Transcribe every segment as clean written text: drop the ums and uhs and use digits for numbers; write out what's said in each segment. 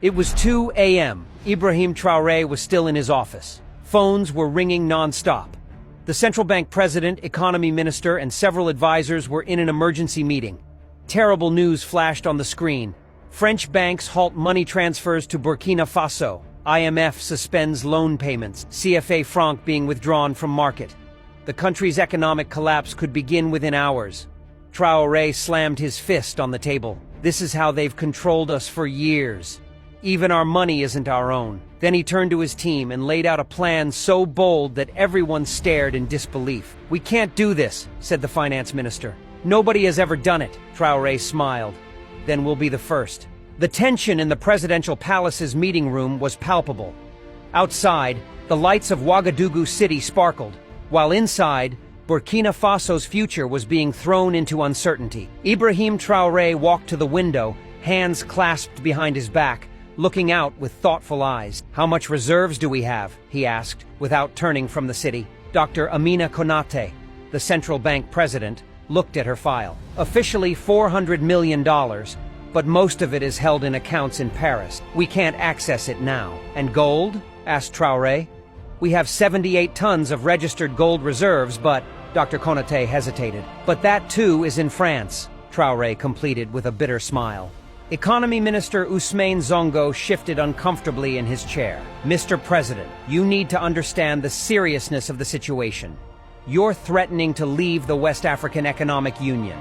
It was 2 a.m. Ibrahim Traoré was still in his office. Phones were ringing non-stop. The central bank president, economy minister, and several advisors were in an emergency meeting. Terrible news flashed on the screen. French banks halt money transfers to Burkina Faso. IMF suspends loan payments, CFA franc being withdrawn from market. The country's economic collapse could begin within hours. Traoré slammed his fist on the table. This is how they've controlled us for years. Even our money isn't our own. Then he turned to his team and laid out a plan so bold that everyone stared in disbelief. "We can't do this," said the finance minister. "Nobody has ever done it." Traoré smiled. "Then we'll be the first." The tension in the presidential palace's meeting room was palpable. Outside, the lights of Ouagadougou city sparkled, while inside, Burkina Faso's future was being thrown into uncertainty. Ibrahim Traoré walked to the window, hands clasped behind his back, looking out with thoughtful eyes. "How much reserves do we have?" he asked, without turning from the city. Dr. Amina Konate, the central bank president, looked at her file. "Officially $400 million, but most of it is held in accounts in Paris. We can't access it now." "And gold?" asked Traoré. "We have 78 tons of registered gold reserves, but—" Dr. Konate hesitated. "But that too is in France," Traoré completed with a bitter smile. Economy Minister Ousmane Sonko shifted uncomfortably in his chair. "Mr. President, you need to understand the seriousness of the situation. You're threatening to leave the West African Economic Union.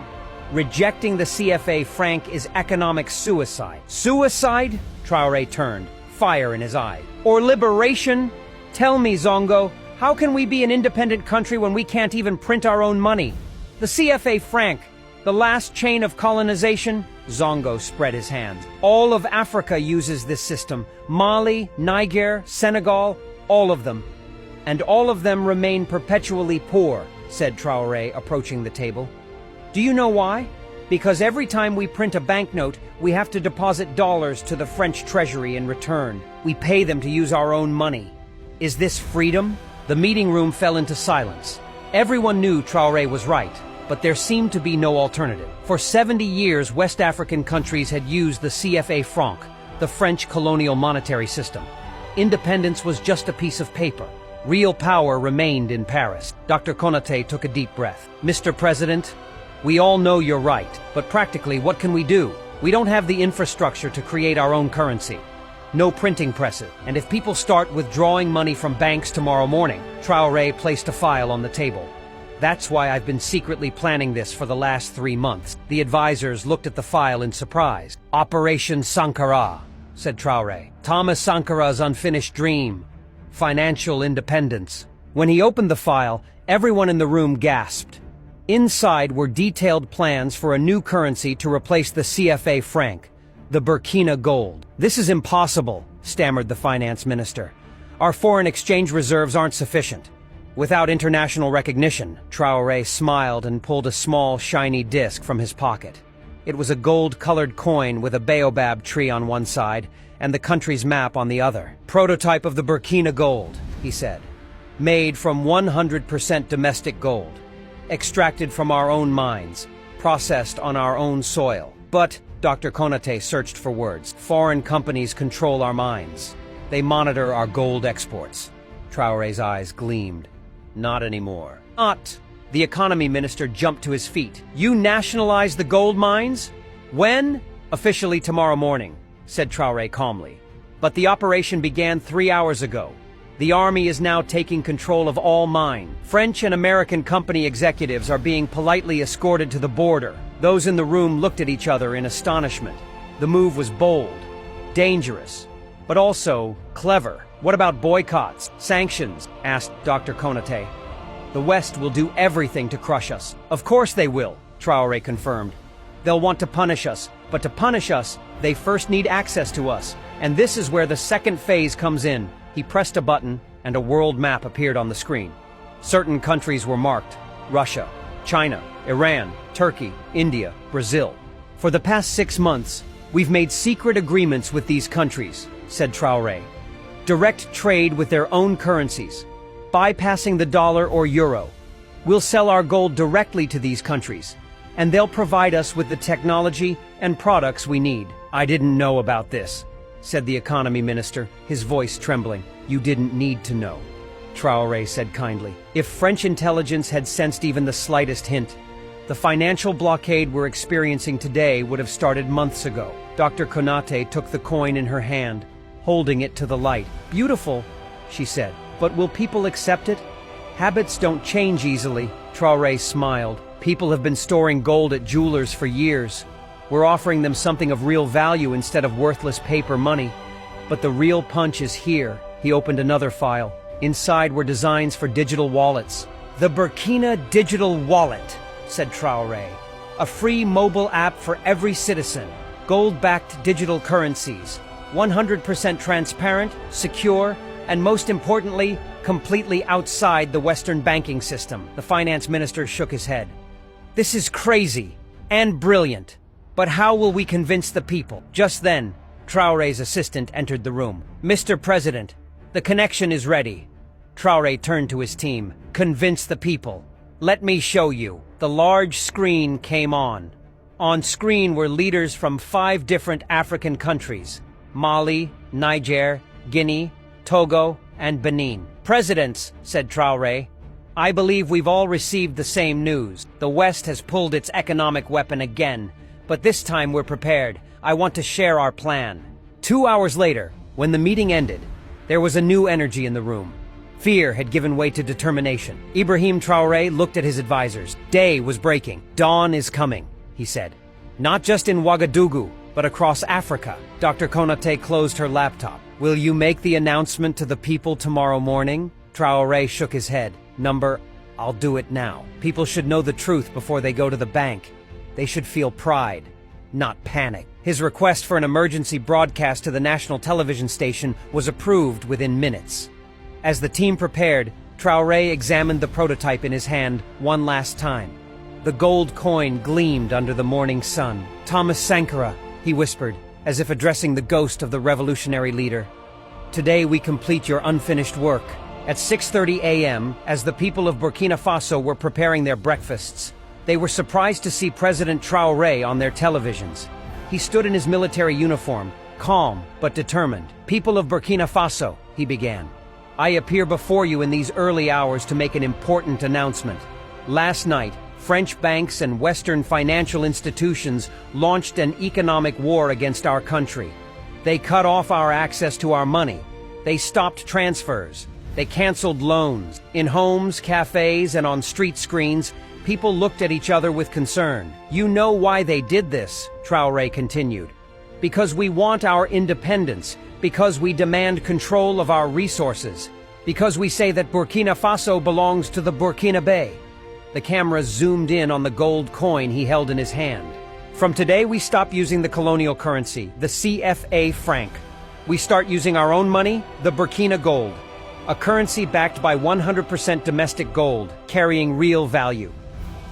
Rejecting the CFA franc is economic suicide." "Suicide?" Traoré turned, fire in his eye. "Or liberation? Tell me, Sonko, how can we be an independent country when we can't even print our own money? The CFA franc, the last chain of colonization?" Sonko spread his hands. "All of Africa uses this system. Mali, Niger, Senegal, all of them. And all of them remain perpetually poor," said Traoré, approaching the table. "Do you know why? Because every time we print a banknote, we have to deposit dollars to the French treasury in return. We pay them to use our own money. Is this freedom?" The meeting room fell into silence. Everyone knew Traoré was right, but there seemed to be no alternative. For 70 years, West African countries had used the CFA franc, the French colonial monetary system. Independence was just a piece of paper. Real power remained in Paris. Dr. Konate took a deep breath. "Mr. President, we all know you're right, but practically what can we do? We don't have the infrastructure to create our own currency. No printing presses. And if people start withdrawing money from banks tomorrow morning," Traoré placed a file on the table. "That's why I've been secretly planning this for the last 3 months." The advisors looked at the file in surprise. "Operation Sankara," said Traoré. "Thomas Sankara's unfinished dream. Financial independence." When he opened the file, everyone in the room gasped. Inside were detailed plans for a new currency to replace the CFA franc, the Burkina gold. "This is impossible," stammered the finance minister. "Our foreign exchange reserves aren't sufficient." "Without international recognition," Traoré smiled and pulled a small, shiny disc from his pocket. It was a gold-colored coin with a baobab tree on one side and the country's map on the other. "Prototype of the Burkina gold," he said. "Made from 100% domestic gold. Extracted from our own mines. Processed on our own soil. But," Dr. Konate searched for words, "foreign companies control our mines. They monitor our gold exports." Traoré's eyes gleamed. "Not anymore." "Not!" The economy minister jumped to his feet. "You nationalized the gold mines? When?" "Officially tomorrow morning," said Traoré calmly. "But the operation began 3 hours ago. The army is now taking control of all mines. French and American company executives are being politely escorted to the border." Those in the room looked at each other in astonishment. The move was bold, dangerous, but also clever. "What about boycotts, sanctions?" asked Dr. Konate. "The West will do everything to crush us." "Of course they will," Traoré confirmed. "They'll want to punish us, but to punish us, they first need access to us. And this is where the second phase comes in." He pressed a button, and a world map appeared on the screen. Certain countries were marked: Russia, China, Iran, Turkey, India, Brazil. "For the past 6 months, we've made secret agreements with these countries," said Traoré. "Direct trade with their own currencies, bypassing the dollar or euro. We'll sell our gold directly to these countries, and they'll provide us with the technology and products we need." "I didn't know about this," said the economy minister, his voice trembling. You didn't need to know, Traoré said kindly. If French intelligence had sensed even the slightest hint, the financial blockade we're experiencing today would have started months ago. Dr. Konate took the coin in her hand, holding it to the light. Beautiful, she said. But will people accept it? Habits don't change easily. Traoré smiled. People have been storing gold at jewelers for years. We're offering them something of real value instead of worthless paper money. But the real punch is here. He opened another file. Inside were designs for digital wallets. The Burkina Digital Wallet, said Traoré. A free mobile app for every citizen. Gold-backed digital currencies. 100% transparent, secure, and most importantly, completely outside the Western banking system. The finance minister shook his head. This is crazy and brilliant. But how will we convince the people? Just then, Traoré's assistant entered the room. Mr. President, the connection is ready. Traoré turned to his team. Convince the people. Let me show you. The large screen came on. On screen were leaders from 5 different African countries: Mali, Niger, Guinea, Togo, and Benin. Presidents, said Traoré, I believe we've all received the same news. The West has pulled its economic weapon again, but this time we're prepared. I want to share our plan. 2 hours later, when the meeting ended, there was a new energy in the room. Fear had given way to determination. Ibrahim Traoré looked at his advisors. Day was breaking. Dawn is coming, he said. Not just in Ouagadougou, but across Africa. Dr. Konate closed her laptop. Will you make the announcement to the people tomorrow morning? Traoré shook his head. I'll do it now. People should know the truth before they go to the bank. They should feel pride, not panic. His request for an emergency broadcast to the national television station was approved within minutes. As the team prepared, Traoré examined the prototype in his hand one last time. The gold coin gleamed under the morning sun. Thomas Sankara, he whispered, as if addressing the ghost of the revolutionary leader. Today we complete your unfinished work. At 6:30 a.m., as the people of Burkina Faso were preparing their breakfasts, they were surprised to see President Traoré on their televisions. He stood in his military uniform, calm but determined. People of Burkina Faso, he began. I appear before you in these early hours to make an important announcement. Last night, French banks and Western financial institutions launched an economic war against our country. They cut off our access to our money. They stopped transfers. They canceled loans. In homes, cafes, and on street screens, people looked at each other with concern. You know why they did this, Traoré continued. Because we want our independence, because we demand control of our resources, because we say that Burkina Faso belongs to the Burkinabe. The camera zoomed in on the gold coin he held in his hand. From today, we stop using the colonial currency, the CFA franc. We start using our own money, the Burkina gold, a currency backed by 100% domestic gold, carrying real value.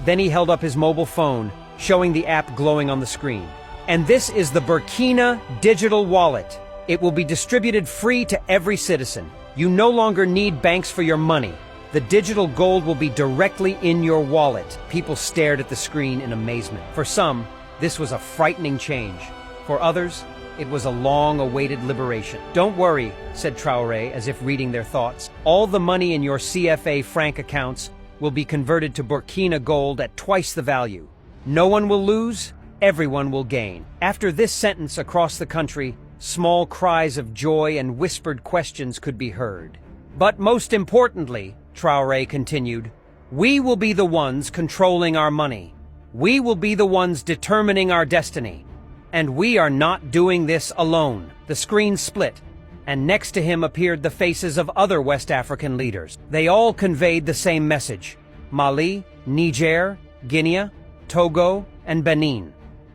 Then he held up his mobile phone, showing the app glowing on the screen. And this is the Burkina Digital Wallet. It will be distributed free to every citizen. You no longer need banks for your money. The digital gold will be directly in your wallet. People stared at the screen in amazement. For some, this was a frightening change. For others, it was a long-awaited liberation. Don't worry, said Traoré, as if reading their thoughts. All the money in your CFA franc accounts will be converted to Burkina gold at twice the value. No one will lose, everyone will gain. After this sentence across the country, small cries of joy and whispered questions could be heard. But most importantly, Traoré continued, we will be the ones controlling our money. We will be the ones determining our destiny. And we are not doing this alone. The screen split, and next to him appeared the faces of other West African leaders. They all conveyed the same message. Mali, Niger, Guinea, Togo, and Benin.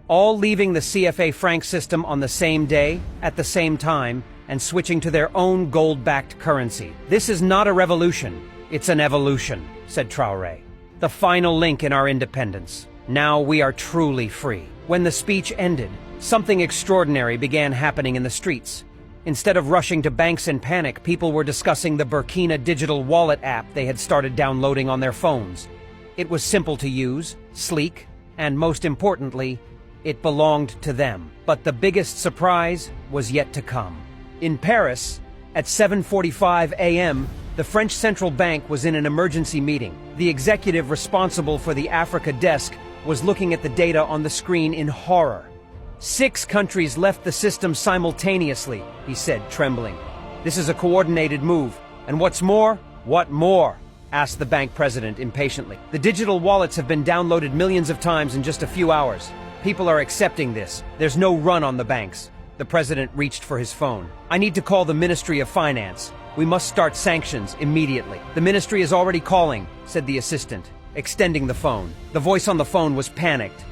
All leaving the CFA franc system on the same day, at the same time, and switching to their own gold-backed currency. This is not a revolution, it's an evolution, said Traoré. The final link in our independence. Now we are truly free. When the speech ended, something extraordinary began happening in the streets. Instead of rushing to banks in panic, people were discussing the Burkina Digital Wallet app they had started downloading on their phones. It was simple to use, sleek, and most importantly, It belonged to them. But the biggest surprise was yet to come. In Paris, at 7:45 a.m., the French Central Bank was in an emergency meeting. The executive responsible for the Africa desk was looking at the data on the screen in horror. 6 countries left the system simultaneously, he said, trembling. This is a coordinated move. And what's more? What more? Asked the bank president impatiently. The digital wallets have been downloaded millions of times in just a few hours. People are accepting this. There's no run on the banks. The president reached for his phone. I need to call the Ministry of Finance. We must start sanctions immediately. The ministry is already calling, said the assistant, extending the phone. The voice on the phone was panicked.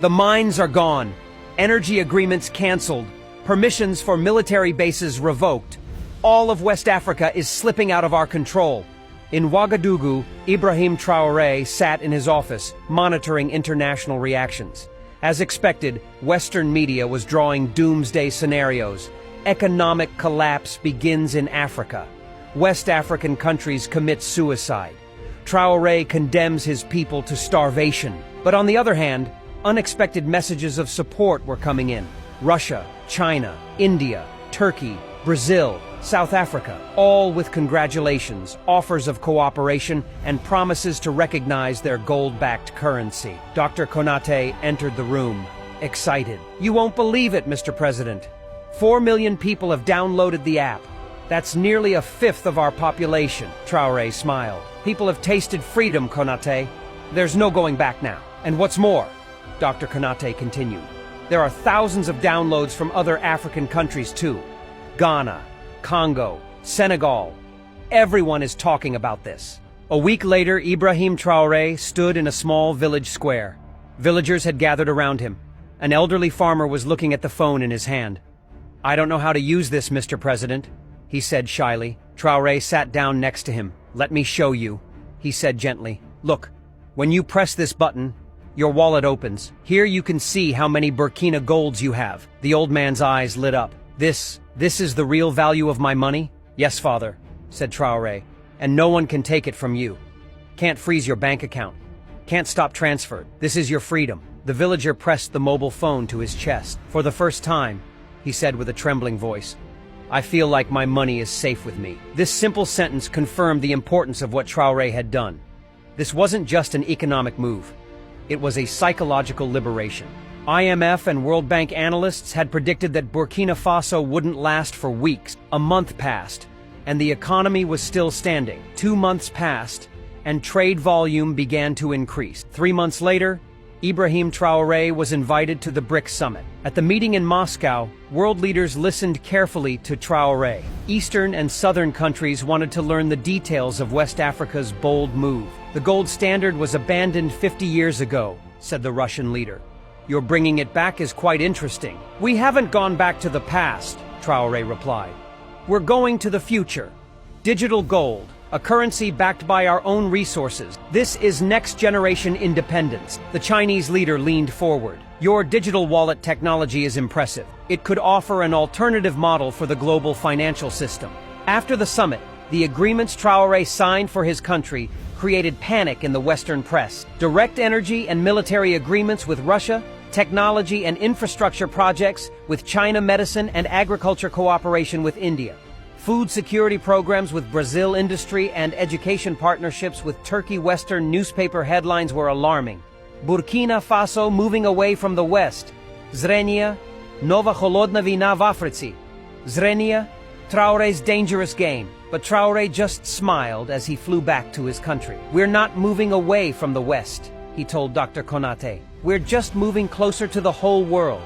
The mines are gone. Energy agreements canceled. Permissions for military bases revoked. All of West Africa is slipping out of our control. In Ouagadougou, Ibrahim Traoré sat in his office, monitoring international reactions. As expected, Western media was drawing doomsday scenarios. Economic collapse begins in Africa. West African countries commit suicide. Traoré condemns his people to starvation. But on the other hand, unexpected messages of support were coming in. Russia, China, India, Turkey, Brazil, South Africa, all with congratulations, offers of cooperation, and promises to recognize their gold-backed currency. Dr. Konate entered the room, excited. You won't believe it, Mr. President. 4 million people have downloaded the app. That's nearly a fifth of our population, Traoré smiled. People have tasted freedom, Konate. There's no going back now. And what's more, Dr. Konate continued, there are thousands of downloads from other African countries too. Ghana, Congo, Senegal. Everyone is talking about this. A week later, Ibrahim Traoré stood in a small village square. Villagers had gathered around him. An elderly farmer was looking at the phone in his hand. I don't know how to use this, Mr. President, he said shyly. Traoré sat down next to him. Let me show you, he said gently. Look, when you press this button, your wallet opens. Here you can see how many Burkina golds you have. The old man's eyes lit up. This is the real value of my money? Yes, father, said Traoré, and no one can take it from you. Can't freeze your bank account. Can't stop transfer. This is your freedom. The villager pressed the mobile phone to his chest. For the first time, he said with a trembling voice, I feel like my money is safe with me. This simple sentence confirmed the importance of what Traoré had done. This wasn't just an economic move. It was a psychological liberation. IMF and World Bank analysts had predicted that Burkina Faso wouldn't last for weeks. A month passed, and the economy was still standing. 2 months passed, and trade volume began to increase. 3 months later, Ibrahim Traoré was invited to the BRICS summit. At the meeting in Moscow, world leaders listened carefully to Traoré. Eastern and southern countries wanted to learn the details of West Africa's bold move. The gold standard was abandoned 50 years ago, said the Russian leader. Your bringing it back is quite interesting. We haven't gone back to the past, Traoré replied. We're going to the future. Digital gold, a currency backed by our own resources. This is next-generation independence. The Chinese leader leaned forward. Your digital wallet technology is impressive. It could offer an alternative model for the global financial system. After the summit, the agreements Traoré signed for his country created panic in the Western press. Direct energy and military agreements with Russia, technology and infrastructure projects with China, medicine and agriculture cooperation with India. Food security programs with Brazil industry and education partnerships with Turkey. Western newspaper headlines were alarming. Burkina Faso moving away from the West. Zrenia, Nova Holodna Vina v Africi. Zrenia, Traoré's dangerous game. But Traoré just smiled as he flew back to his country. We're not moving away from the West, he told Dr. Konate. We're just moving closer to the whole world.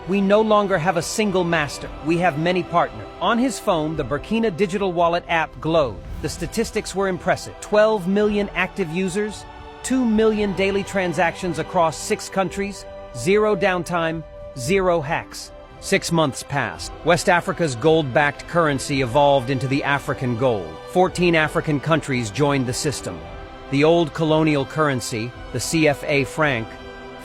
We no longer have a single master. We have many partners. On his phone, the Burkina digital wallet app glowed. The statistics were impressive. 12 million active users, 2 million daily transactions across 6 countries, 0 downtime, 0 hacks. 6 months passed. West Africa's gold-backed currency evolved into the African gold. 14 African countries joined the system. The old colonial currency, the CFA franc,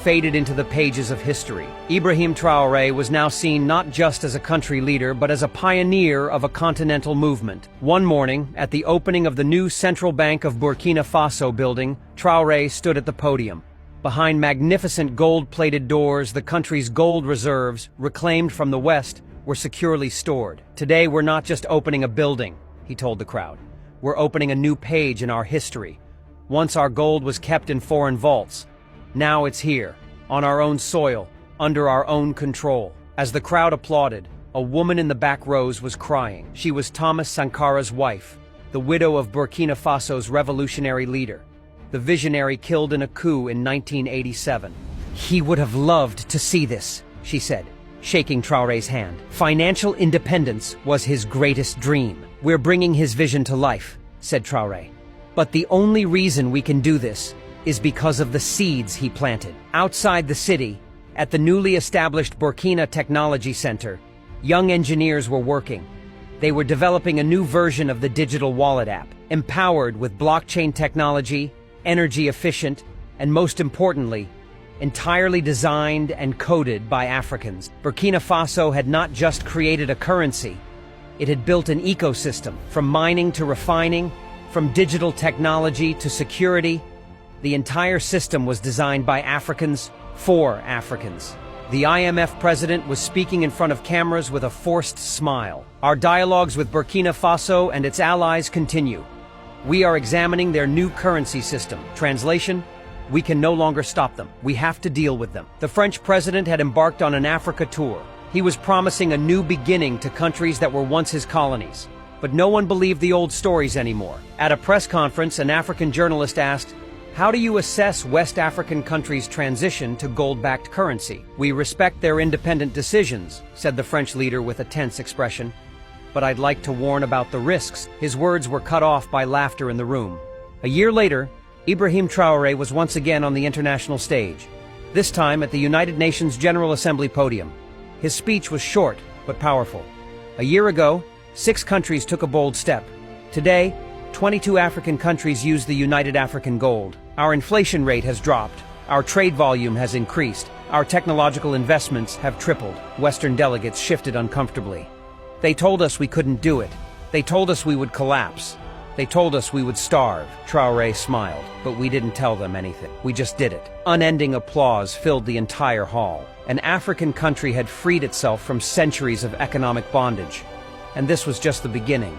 faded into the pages of history. Ibrahim Traoré was now seen not just as a country leader, but as a pioneer of a continental movement. One morning, at the opening of the new Central Bank of Burkina Faso building, Traoré stood at the podium. Behind magnificent gold-plated doors, the country's gold reserves, reclaimed from the West, were securely stored. "Today, we're not just opening a building," he told the crowd. "We're opening a new page in our history. Once our gold was kept in foreign vaults. Now it's here, on our own soil, under our own control." As the crowd applauded, a woman in the back rows was crying. She was Thomas Sankara's wife, the widow of Burkina Faso's revolutionary leader, the visionary killed in a coup in 1987. "He would have loved to see this," she said, shaking Traoré's hand. "Financial independence was his greatest dream. We're bringing his vision to life," said Traoré. "But the only reason we can do this is because of the seeds he planted." Outside the city, at the newly established Burkina Technology Center, young engineers were working. They were developing a new version of the digital wallet app, empowered with blockchain technology, energy efficient, and most importantly, entirely designed and coded by Africans. Burkina Faso had not just created a currency, it had built an ecosystem, from mining to refining, from digital technology to security. The entire system was designed by Africans for Africans. The IMF president was speaking in front of cameras with a forced smile. "Our dialogues with Burkina Faso and its allies continue. We are examining their new currency system. Translation: we can no longer stop them. We have to deal with them." The French president had embarked on an Africa tour. He was promising a new beginning to countries that were once his colonies. But no one believed the old stories anymore. At a press conference, an African journalist asked, "How do you assess West African countries' transition to gold-backed currency?" "We respect their independent decisions," said the French leader with a tense expression. "But I'd like to warn about the risks." His words were cut off by laughter in the room. A year later, Ibrahim Traoré was once again on the international stage, this time at the United Nations General Assembly podium. His speech was short but powerful. A year ago, 6 countries took a bold step. Today, 22 African countries use the United African Gold. Our inflation rate has dropped. Our trade volume has increased. Our technological investments have tripled. Western delegates shifted uncomfortably. "They told us we couldn't do it. They told us we would collapse. They told us we would starve." Traoré smiled, "But we didn't tell them anything. We just did it." Unending applause filled the entire hall. An African country had freed itself from centuries of economic bondage. And this was just the beginning.